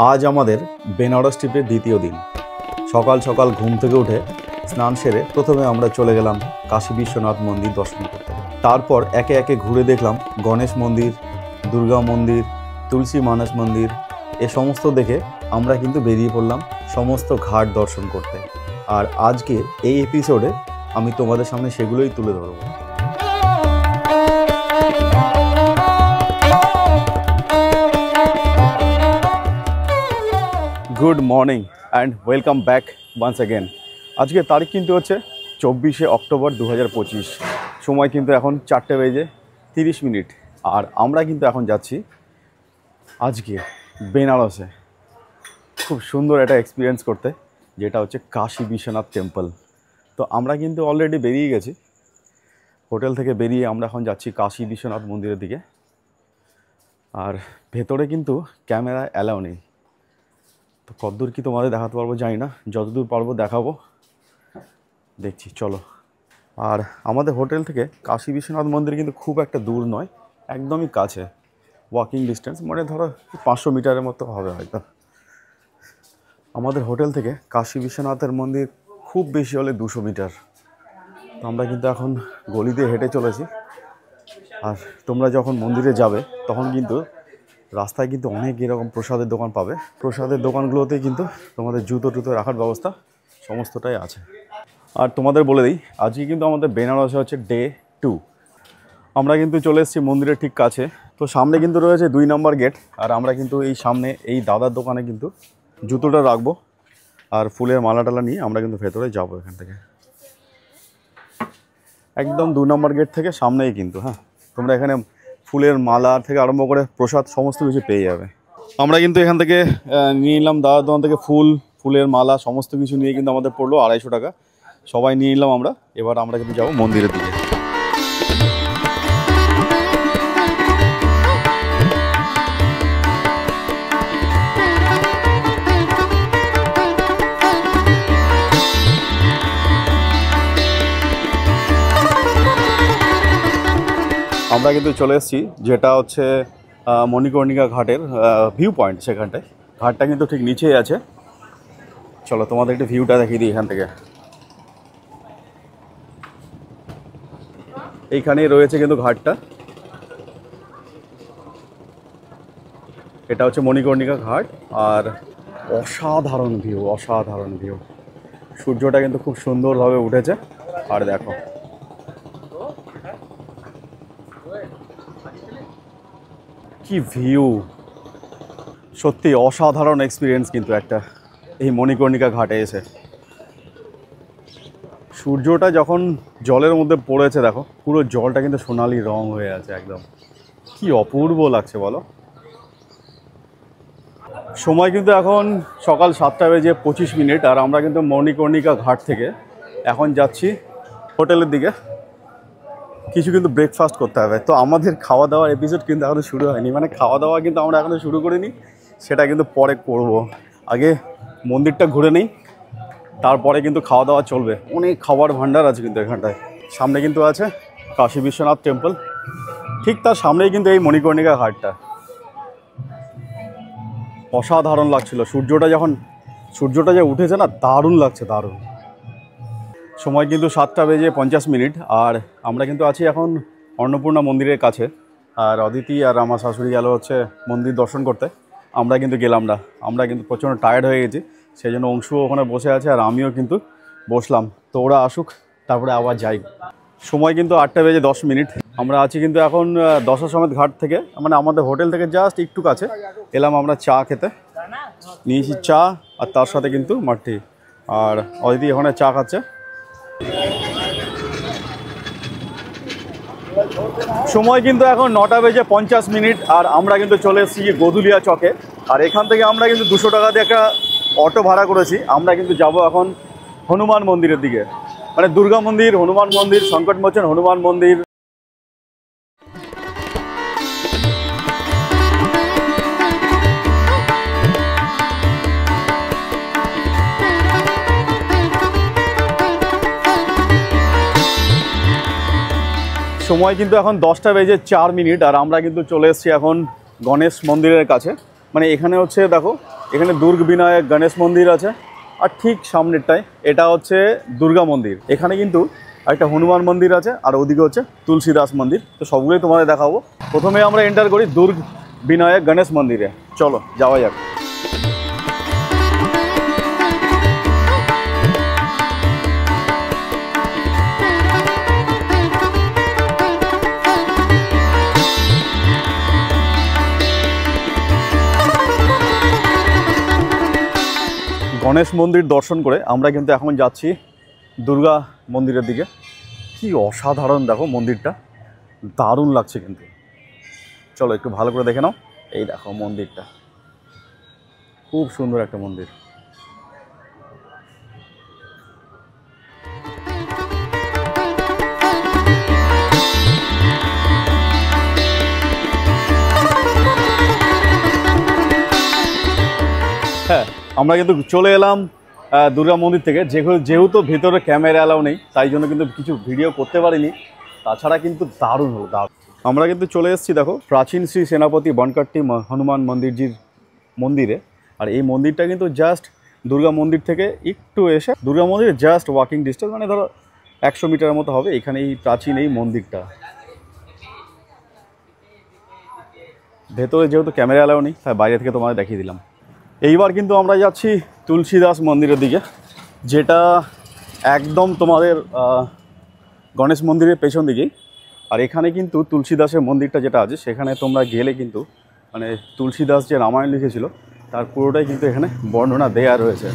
আজ আমাদের বেনারস ট্রিপের দ্বিতীয় দিন। সকাল সকাল ঘুম থেকে উঠে স্নান সেরে প্রথমে আমরা চলে গেলাম কাশী বিশ্বনাথ মন্দির দর্শন করতে। তারপর একে একে ঘুরে দেখলাম গণেশ মন্দির, দুর্গা মন্দির, তুলসী মানস মন্দির। এ সমস্ত দেখে আমরা কিন্তু বেরিয়ে পড়লাম সমস্ত ঘাট দর্শন করতে। আর আজকে এই এপিসোডে আমি তোমাদের সামনে সেগুলোই তুলে ধরবো। Good morning and welcome back once again. আজকে তারিখ কিন্তু হচ্ছে 24শে অক্টোবর 2025। সময় কিন্তু এখন 4:30। আর আমরা কিন্তু এখন যাচ্ছি আজকে বেনারসে খুব সুন্দর একটা এক্সপিরিয়েন্স করতে, যেটা হচ্ছে কাশী বিশ্বনাথ টেম্পল। তো আমরা কিন্তু অলরেডি বেরিয়ে গেছি হোটেল থেকে। বেরিয়ে আমরা এখন যাচ্ছি কাশী বিশ্বনাথ মন্দিরের দিকে। আর ভেতরে কিন্তু ক্যামেরা অ্যালাউ নেই, তো কতদূর কি তোমাদের দেখাতে পারবো জানি না, যতদূর পারবো দেখাবো, দেখছি চলো। আর আমাদের হোটেল থেকে কাশী বিশ্বনাথ মন্দির কিন্তু খুব একটা দূর নয়, একদমই কাছে, ওয়াকিং ডিস্টেন্স, মানে ধরো 500 মিটারের মতো হবে হয়তো। আমাদের হোটেল থেকে কাশী বিশ্বনাথের মন্দির খুব বেশি হলে 200 মিটার। তো আমরা কিন্তু এখন গলি দিয়ে হেঁটে চলেছি। আর তোমরা যখন মন্দিরে যাবে তখন কিন্তু রাস্তায় কিন্তু অনেক এরকম প্রসাদের দোকান পাবে। প্রসাদের দোকানগুলোতে কিন্তু তোমাদের জুতো রাখার ব্যবস্থা সমস্তটাই আছে। আর তোমাদের বলে দিই, আজকে কিন্তু আমাদের বেনারসে হচ্ছে ডে 2। আমরা কিন্তু চলে এসেছি মন্দিরের ঠিক কাছে। তো সামনে কিন্তু রয়েছে 2 নম্বর গেট। আর আমরা কিন্তু এই সামনে এই দাদার দোকানে কিন্তু জুতোটা রাখবো আর ফুলের মালাটালা নিয়ে আমরা কিন্তু ভেতরে যাবো এখান থেকে। একদম 2 নম্বর গেট থেকে সামনেই কিন্তু। হ্যাঁ, তোমরা এখানে ফুলের মালা থেকে আরম্ভ করে প্রসাদ সমস্ত কিছু পেয়ে যাবে। আমরা কিন্তু এখান থেকে নিয়ে নিলাম দাদার দোকান থেকে ফুলের মালা সমস্ত কিছু নিয়ে কিন্তু আমাদের পড়লো 250 টাকা। সবাই নিয়ে নিলাম আমরা। এবার আমরা কিন্তু যাবো মন্দিরের দিকে। আমরা কিন্তু চলে এসেছি যেটা হচ্ছে মণিকর্ণিকা ঘাটের ভিউ পয়েন্ট। সেখানটায় ঘাটটা কিন্তু ঠিক নিচেই আছে। চলো তোমাদের একটু ভিউটা দেখিয়ে দিই এখান থেকে। এইখানেই রয়েছে কিন্তু ঘাটটা। এটা হচ্ছে মণিকর্ণিকা ঘাট। আর অসাধারণ ভিউ, অসাধারণ ভিউ। সূর্যটা কিন্তু খুব সুন্দরভাবে উঠেছে। আর দেখো কি ভিউ, সত্যি অসাধারণ এক্সপিরিয়েন্স কিন্তু একটা এই মণিকর্ণিকা ঘাটে এসে। সূর্যটা যখন জলের মধ্যে পড়েছে দেখো, পুরো জলটা কিন্তু সোনালি রং হয়ে আছে একদম। কি অপূর্ব লাগছে বলো। সময় কিন্তু এখন সকাল 7:25। আর আমরা কিন্তু মণিকর্ণিকা ঘাট থেকে এখন যাচ্ছি হোটেলের দিকে। কিছু কিন্তু ব্রেকফাস্ট করতে হবে। তো আমাদের খাওয়া দাওয়ার এপিসোড কিন্তু এখনও শুরু হয়নি, মানে খাওয়া দাওয়া কিন্তু আমরা এখনও শুরু করিনি, সেটা কিন্তু পরে করব। আগে মন্দিরটা ঘুরে নিই, তারপরে কিন্তু খাওয়া দাওয়া চলবে। অনেক খাবার ভাণ্ডার আছে কিন্তু এখানটায়। সামনে কিন্তু আছে কাশী বিশ্বনাথ টেম্পল, ঠিক তার সামনেই কিন্তু এই মণিকর্ণিকা ঘাটটা। অসাধারণ লাগছিল সূর্যটা যে উঠেছে না, দারুণ লাগছে, দারুণ। সময় কিন্তু 7:50। আর আমরা কিন্তু আছি এখন অন্নপূর্ণা মন্দিরের কাছে। আর অদিতি আর আমার শাশুড়ি গেল হচ্ছে মন্দির দর্শন করতে। আমরা কিন্তু গেলাম না, আমরা কিন্তু প্রচণ্ড টায়ার্ড হয়ে গেছি। সেই জন্য অংশুও ওখানে বসে আছে আর আমিও কিন্তু বসলাম। তো ওরা আসুক, তারপরে আবার যাই। সময় কিন্তু 8:10। আমরা আছি কিন্তু এখন দশাসমেত ঘাট থেকে, মানে আমাদের হোটেল থেকে জাস্ট একটু কাছে। এলাম আমরা চা খেতে, নিয়েছি চা আর তার সাথে কিন্তু মাটি। আর অদিতি ওখানে চা খাচ্ছে। সময় কিন্তু এখন 9:50। আর আমরা কিন্তু চলে এসেছি গোধুলিয়া চকে। আর এখান থেকে আমরা কিন্তু 200 টাকা দিয়ে একটা অটো ভাড়া করেছি। আমরা কিন্তু যাব এখন হনুমান মন্দিরের দিকে, মানে দুর্গা মন্দির, হনুমান মন্দির, সংকটমোচন হনুমান মন্দির। সময় কিন্তু এখন 10:04। আর আমরা কিন্তু চলে এসেছি এখন গণেশ মন্দিরের কাছে। মানে এখানে হচ্ছে দেখো, এখানে দুর্গ বিনায়ক গণেশ মন্দির আছে, আর ঠিক সামনেরটায় এটা হচ্ছে দুর্গা মন্দির। এখানে কিন্তু একটা হনুমান মন্দির আছে, আর ওদিকে হচ্ছে তুলসীদাস মন্দির। তো সবগুলোই তোমাদের দেখাবো। প্রথমে আমরা এন্টার করি দুর্গ বিনায়ক গণেশ মন্দিরে। চলো যাওয়া যাক। গণেশ মন্দির দর্শন করে আমরা কিন্তু এখন যাচ্ছি দুর্গা মন্দিরের দিকে। কি অসাধারণ দেখো মন্দিরটা, দারুণ লাগছে কিন্তু। চলো একটু ভালো করে দেখে নাও। এই দেখো মন্দিরটা, খুব সুন্দর একটা মন্দির। হ্যাঁ, আমরা কিন্তু চলে এলাম দুর্গা মন্দির থেকে। যেহেতু ভেতরে ক্যামেরা অ্যালাউ নেই, তাই জন্য কিন্তু কিছু ভিডিও করতে পারিনি। তাছাড়া কিন্তু দারুণ হলো, দারুণ। আমরা কিন্তু চলে এসেছি দেখো প্রাচীন শ্রী সেনাপতি বনকাট্টি হনুমান মন্দিরজির মন্দিরে। আর এই মন্দিরটা কিন্তু জাস্ট দুর্গা মন্দির থেকে একটু এসে, দুর্গা মন্দিরে জাস্ট ওয়াকিং ডিস্টেন্স, মানে ধরো 100 মিটারের মতো হবে। এখানে এই প্রাচীন এই মন্দিরটা। ভেতরে যেহেতু ক্যামেরা অ্যালাউ নেই, তাই বাইরে থেকে তোমাদের দেখিয়ে দিলাম। এইবার কিন্তু আমরা যাচ্ছি তুলসীদাস মন্দিরের দিকে, যেটা একদম তোমাদের গণেশ মন্দিরের পেছন দিকেই। আর এখানে কিন্তু তুলসীদাসের মন্দিরটা যেটা আছে, সেখানে তোমরা গেলে কিন্তু মানে তুলসীদাস যে রামায়ণ লিখেছিল তার পুরোটাই কিন্তু এখানে বর্ণনা দেয়া রয়েছে।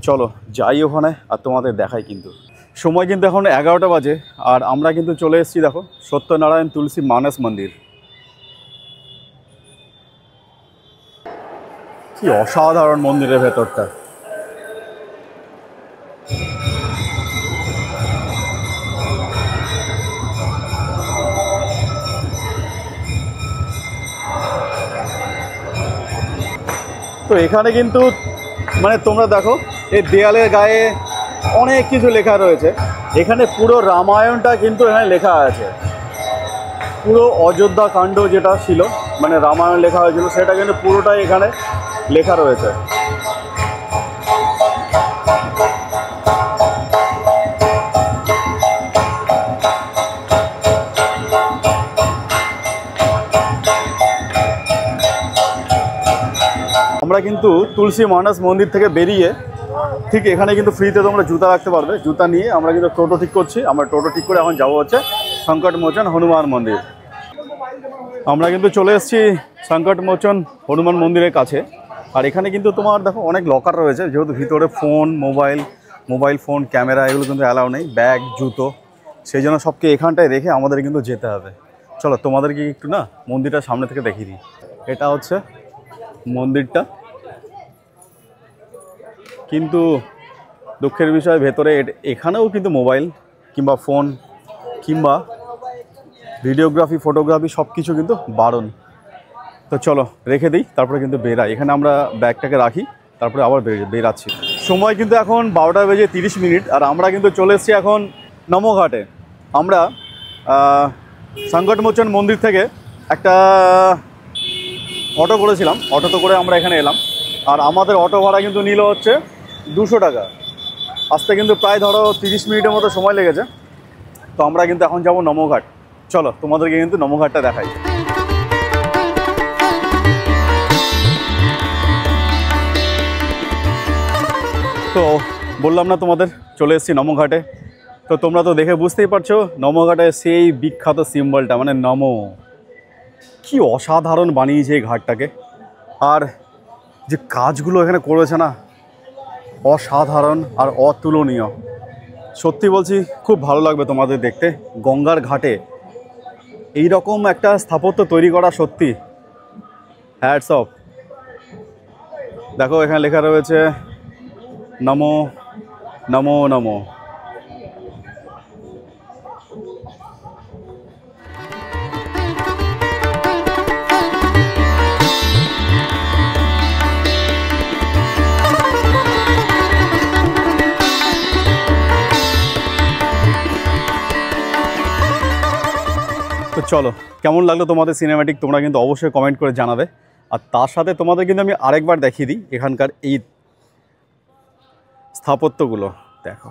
চলো যাই ওখানে আর তোমাদের দেখাই। কিন্তু সময় কিন্তু এখন 11টা বাজে, আর আমরা কিন্তু চলে এসেছি দেখো সত্যনারায়ণ তুলসী মানস মন্দির। কি অসাধারণ মন্দিরের ভেতরটা। তো এখানে কিন্তু মানে তোমরা দেখো এই দেয়ালের গায়ে অনেক কিছু লেখা রয়েছে। এখানে পুরো রামায়ণটা কিন্তু এখানে লেখা আছে। পুরো অযোধ্যা কাণ্ড যেটা ছিল, মানে রামায়ণ লেখা হয়েছিল, সেটা কিন্তু পুরোটাই এখানে লেখা রয়েছে। আমরা কিন্তু তুলসী মানস মন্দির থেকে বেরিয়ে ঠিক এখানে কিন্তু ফ্রিতে তোমরা জুতা রাখতে পারবে। জুতা নিয়ে আমরা কিন্তু টোটো ঠিক করছি। আমরা টোটো ঠিক করে এখন যাবো হচ্ছে সংকটমোচন হনুমান মন্দির। আমরা কিন্তু চলে এসেছি সংকটমোচন হনুমান মন্দিরের কাছে। আর এখানে কিন্তু তোমার দেখো অনেক লকার রয়েছে, যেহেতু ভিতরে ফোন, মোবাইল ফোন, ক্যামেরা এগুলো কিন্তু অ্যালাউ নেই, ব্যাগ, জুতো, সেই জন্য সবকে এখানটায় রেখে আমাদের কিন্তু যেতে হবে। চলো তোমাদেরকে একটু না মন্দিরটা সামনে থেকে দেখিয়ে দিই। এটা হচ্ছে মন্দিরটা, কিন্তু দুঃখের বিষয় ভেতরে এখানেও কিন্তু মোবাইল কিংবা ফোন কিংবা ভিডিওগ্রাফি, ফটোগ্রাফি সব কিছু কিন্তু বারণ। তো চলো রেখে দিই, তারপরে কিন্তু বেরাই। এখানে আমরা ব্যাগটাকে রাখি, তারপরে আবার বেরাচ্ছি। সময় কিন্তু এখন 12টা বেজে 30 মিনিট, আর আমরা কিন্তু চলে এসেছি এখন নমঘাটে। আমরা সংকটমোচন মন্দির থেকে একটা অটো করেছিলাম, অটোতে করে আমরা এখানে এলাম। আর আমাদের অটো ভাড়া কিন্তু নিল হচ্ছে 200 টাকা। আসতে কিন্তু প্রায় ধরো 30 মিনিটের মতো সময় লেগেছে। তো আমরা কিন্তু এখন যাব নমঘাট। চলো তোমাদেরকে কিন্তু নমঘাটটা দেখাই। তো বললাম না তোমাদের চলে এসেছি নমঘাটে। তো তোমরা তো দেখে বুঝতেই পারছো নমঘাটে সেই বিখ্যাত সিম্বলটা, মানে নমো। কি অসাধারণ বানিয়েছে এই ঘাটটাকে, আর যে কাজগুলো এখানে করেছে না, অসাধারণ আর অতুলনীয়। সত্যি বলছি, খুব ভালো লাগবে তোমাদের দেখতে। গঙ্গার ঘাটে এই রকম একটা স্থাপত্য তৈরি করা সত্যি হ্যাটস অফ। দেখো এখানে লেখা রয়েছে নমো নমো নমো। তো চলো কেমন লাগলো তোমাদের সিনেম্যাটিক, তোমরা কিন্তু অবশ্যই কমেন্ট করে জানাবে। আর তার সাথে তোমাদের কিন্তু আমি আরেকবার দেখিয়ে দিই এখানকার এই স্থাপত্যগুলো। দেখো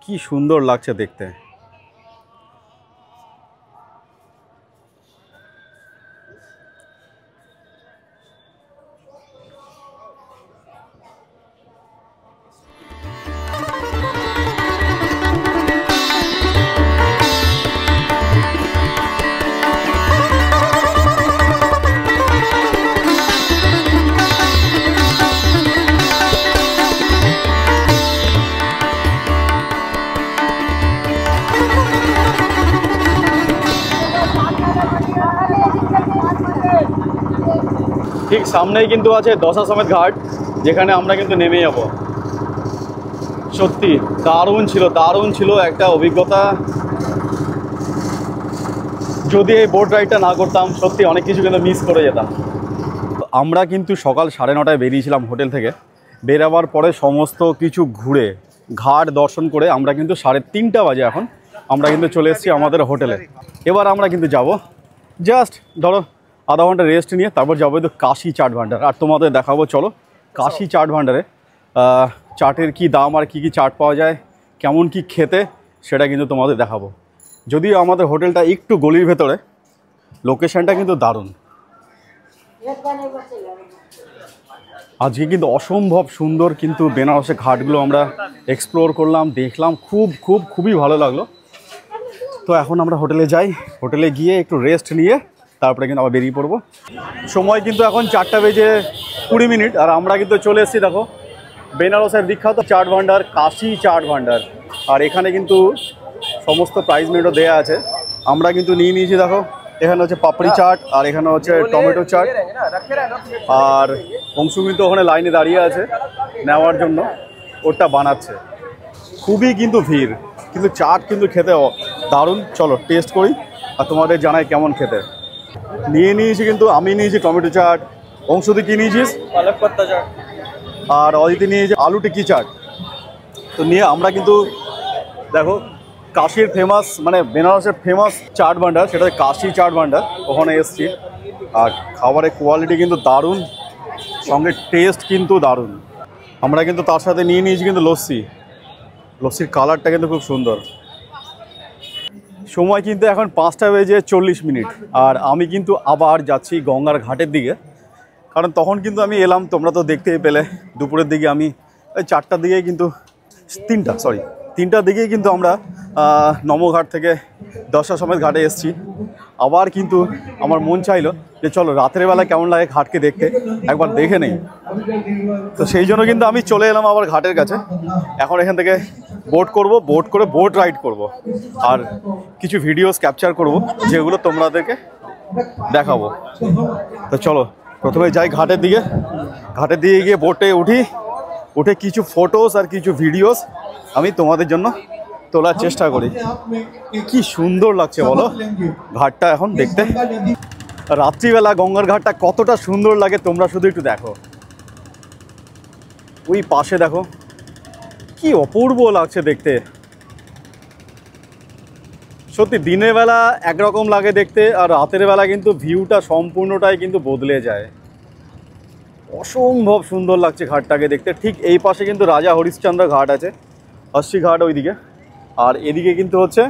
কি সুন্দর লাগছে দেখতে। ঠিক সামনেই কিন্তু আছে দশাসমেত ঘাট, যেখানে আমরা কিন্তু নেমে যাব। সত্যি দারুণ ছিল একটা অভিজ্ঞতা। যদি এই বোট রাইডটা না করতাম সত্যি অনেক কিছু কিন্তু মিস করে যেতাম। আমরা কিন্তু সকাল 9:30টায় বেরিয়েছিলাম হোটেল থেকে। বেরাবার পরে সমস্ত কিছু ঘুরে ঘাট দর্শন করে আমরা কিন্তু 3:30 বাজে এখন আমরা কিন্তু চলে এসেছি আমাদের হোটেলে। এবার আমরা কিন্তু যাব জাস্ট ধরো আধা ঘন্টা রেস্ট নিয়ে তারপর যাবো তো কাশি চাট ভান্ডার। আর তোমাদের দেখাবো চলো কাশি চাট ভান্ডারে চাটের কি দাম আর কি চাট পাওয়া যায়, কেমন কি খেতে, সেটা কিন্তু তোমাদের দেখাবো। যদিও আমাদের হোটেলটা একটু গলির ভেতরে, লোকেশনটা কিন্তু দারুণ। আজকে কিন্তু অসম্ভব সুন্দর কিন্তু বেনারসের ঘাটগুলো আমরা এক্সপ্লোর করলাম, দেখলাম, খুবই ভালো লাগলো। তো এখন আমরা হোটেলে যাই, হোটেলে গিয়ে একটু রেস্ট নিয়ে তারপরে কিন্তু আবার বেরিয়ে পড়বো। সময় কিন্তু এখন 4:20 আর আমরা কিন্তু চলে এসেছি দেখো বেনারসের বিখ্যাত চাট ভান্ডার কাশি চাট ভান্ডার। আর এখানে কিন্তু সমস্ত প্রাইস মেনুও দেওয়া আছে। আমরা কিন্তু নিয়ে নিয়েছি দেখো, এখানে হচ্ছে পাপড়ি চাট আর এখানে হচ্ছে টমেটো চাট। আর অংশু কিন্তু ওখানে লাইনে দাঁড়িয়ে আছে নেওয়ার জন্য, ওটা বানাচ্ছে। খুবই কিন্তু ভিড়, কিন্তু চাট কিন্তু খেতে দারুণ। চলো টেস্ট করি আর তোমাদের জানাই কেমন খেতে। নিয়ে নিয়েছি কিন্তু আমি নিয়েছি টমেটো চাট, অংশুদি কি নিয়েছিস পালক পাত্তা চাট, আর অদিতি নিয়েছি আলু টিক্কি চাট। তো নিয়ে আমরা কিন্তু দেখো কাশির ফেমাস মানে বেনারসের ফেমাস চাট ভান্ডার, সেটা কাশি চাট ভান্ডার, ওখানে এসছি। আর খাবারের কোয়ালিটি কিন্তু দারুণ, সঙ্গে টেস্ট কিন্তু দারুণ। আমরা কিন্তু তার সাথে নিয়ে নিয়েছি কিন্তু লস্যির কালারটা কিন্তু খুব সুন্দর। সময় কিন্তু এখন 5:40 আর আমি কিন্তু আবার যাচ্ছি গঙ্গার ঘাটের দিকে। কারণ তখন কিন্তু আমি এলাম, তোমরা তো দেখতেই পেলে দুপুরের দিকে আমি ওই 4টার দিকে কিন্তু 3টার দিকেই কিন্তু আমরা নমঘাট থেকে দশাসমেত ঘাটে এসেছি। আবার কিন্তু আমার মন চাইলো যে চলো রাতের বেলা কেমন লাগে ঘাটকে দেখতে, একবার দেখে নেই। তো সেই জন্য কিন্তু আমি চলে এলাম আবার ঘাটের কাছে। এখন এখান থেকে বোট করে বোট রাইড করব আর কিছু ভিডিওস ক্যাপচার করব, যেগুলো তোমাদেরকে দেখাবো। তো চলো প্রথমে যাই ঘাটের দিকে গিয়ে বোটে উঠে কিছু ফটোস আর কিছু ভিডিওস আমি তোমাদের জন্য তোলার চেষ্টা করি। কি সুন্দর লাগছে বলো ঘাটটা এখন দেখতে। রাত্রিবেলা গঙ্গার ঘাটটা কতটা সুন্দর লাগে তোমরা শুধু একটু দেখো। ওই পাশে দেখো কি অপূর্ব লাগছে দেখতে। সত্যি দিনের বেলা একরকম লাগে দেখতে, আর রাতের বেলা কিন্তু ভিউটা সম্পূর্ণটাই কিন্তু বদলে যায়। অসম্ভব সুন্দর লাগছে ঘাটটাকে দেখতে। ঠিক এই পাশে কিন্তু রাজা হরিশ্চন্দ্র ঘাট আছে, অশ্বী ঘাট ওইদিকে, আর এদিকে কিন্তু হচ্ছে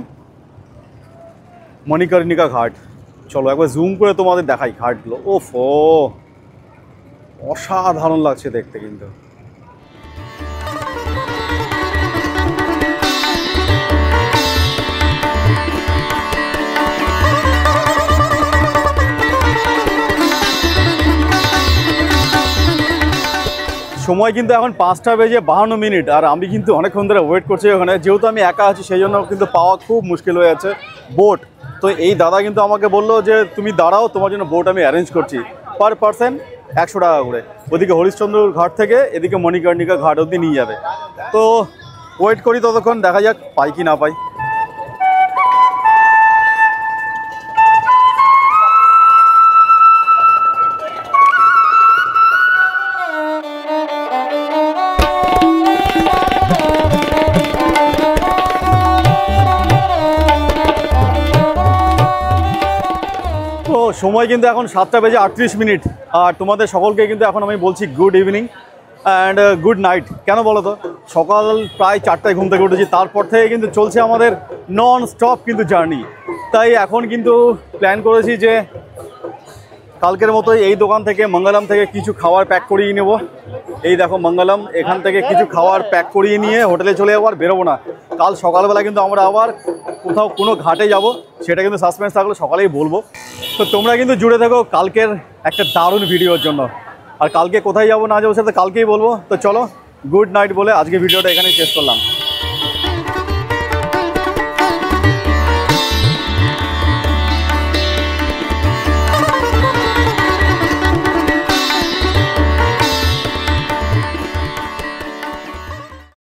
মণিকর্ণিকা ঘাট। চলো একবার জুম করে তোমাদের দেখাই ঘাটগুলো। ওফো অসাধারণ লাগছে দেখতে কিন্তু। সময় কিন্তু এখন 5:52 আর আমি কিন্তু অনেকক্ষণ ধরে ওয়েট করছি ওখানে। যেহেতু আমি একা আছি সেই জন্য কিন্তু পাওয়া খুব মুশকিল হয়ে যাচ্ছে বোট। তো এই দাদা কিন্তু আমাকে বললো যে তুমি দাঁড়াও, তোমার জন্য বোট আমি অ্যারেঞ্জ করছি, পার পারসন 100 টাকা করে। ওদিকে হরিশ্চন্দ্র ঘাট থেকে এদিকে মণিকর্ণিকা ঘাট অবধি নিয়ে যাবে। তো ওয়েট করি ততক্ষণ, দেখা যাক পাই কি না পাই। সময় কিন্তু এখন 7:38। আর তোমাদের সকলকে কিন্তু এখন আমি বলছি good evening and good night. কেন বলো তো, সকাল প্রায় 4টায় ঘুম থেকে উঠেছি, তারপর থেকে কিন্তু চলছে আমাদের নন স্টপ কিন্তু জার্নি। তাই এখন কিন্তু প্ল্যান করেছি যে কালকের মতোই এই দোকান থেকে মঙ্গলম থেকে কিছু খাবার প্যাক করিয়ে নেব। এই দেখো মঙ্গলম, এখান থেকে কিছু খাবার প্যাক করিয়ে নিয়ে হোটেলে চলে যাবো, আর বেরোবো না। কাল সকালবেলা কিন্তু আমরা আবার কোথাও কোনো ঘাটে যাব, সেটা কিন্তু সাসপেন্স থাকলে সকালেই বলবো। তো তোমরা কিন্তু জুড়ে থাকো কালকের একটা দারুণ ভিডিওর জন্য। আর কালকে কোথায় যাবো না যাবো সেটা কালকেই বলবো। তো চলো, গুড নাইট বলে আজকে ভিডিওটা এখানেই শেষ করলাম।